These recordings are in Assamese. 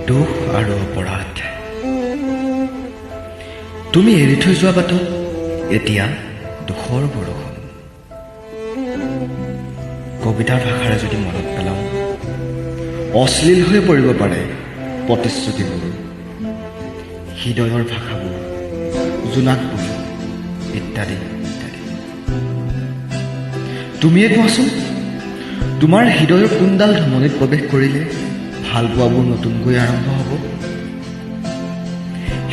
দুখ আৰু অপৰাধ। তুমি এৰি থৈ যোৱা বাটত এতিয়া দুখৰ বৰষুণ। কবিতাৰ ভাষাৰে যদি মনত পেলাওঁ, অশ্লীল হৈ পৰিব পাৰে প্ৰতিশ্ৰুতিবোৰ, হৃদয়ৰ ভাষাবোৰ, জোনাকবোৰ ইত্যাদি ইত্যাদি। তুমিয়ে কোৱাচোন, তোমাৰ হৃদয়ৰ কোনডাল ধমনীত প্ৰৱেশ কৰিলে ভাল পোৱাবোৰ নতুনকৈ আৰম্ভ হ'ব?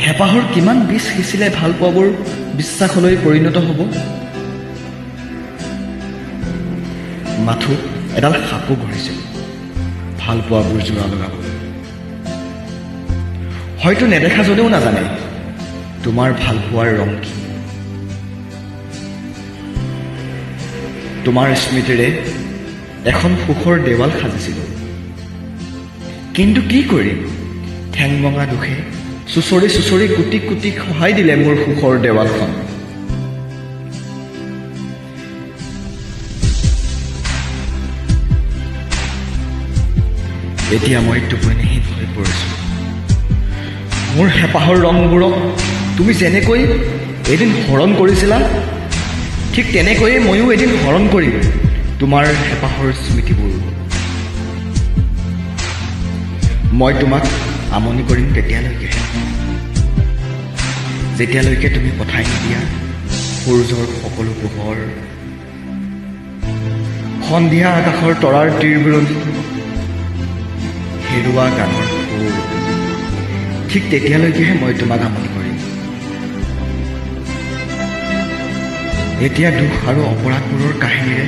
হেঁপাহৰ কিমান বীজ সিঁচিলে ভাল পোৱাবোৰ বিশ্বাসলৈ পৰিণত হ'ব? মাথোঁ এডাল সাপো ঘূৰিছিল ভাল পোৱাবোৰ জোৰা লগাবলৈ। হয়তো নেদেখাজনেও নাজানে তোমাৰ ভাল পোৱাৰ ৰং কি। তোমাৰ স্মৃতিৰে এখন সুখৰ দেৱাল সাজিছিলোঁ, কিন্তু কি কৰিম, ঠেং মঙা দুখে চুচৰি চুচৰি কুটি কুটি সহায় দিলে মোৰ সুখৰ দেৱালখন। এতিয়া মই টোপনিহীন হৈ পৰিছোঁ। মোৰ হেঁপাহৰ ৰংবোৰক তুমি যেনেকৈ এদিন হৰণ কৰিছিলা, ঠিক তেনেকৈয়ে ময়ো এদিন হৰণ কৰিম তোমাৰ হেঁপাহৰ স্মৃতিবোৰ। মই তোমাক আমনি কৰিম তেতিয়ালৈকে, যেতিয়ালৈকে তুমি পঠাই নিদিয়া সূৰ্যৰ সকলো পোহৰ, সন্ধিয়া আকাশৰ তৰাৰ তীৰবিৰণি, হেৰুৱা গানৰ সুৰ। ঠিক তেতিয়ালৈকেহে মই তোমাক আমনি কৰিম। এতিয়া দুখ আৰু অপৰাধবোৰৰ কাহিনীৰে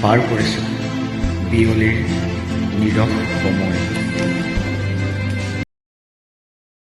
পাৰ কৰিছোঁ বিয়লিৰ নীৰৱ সময়।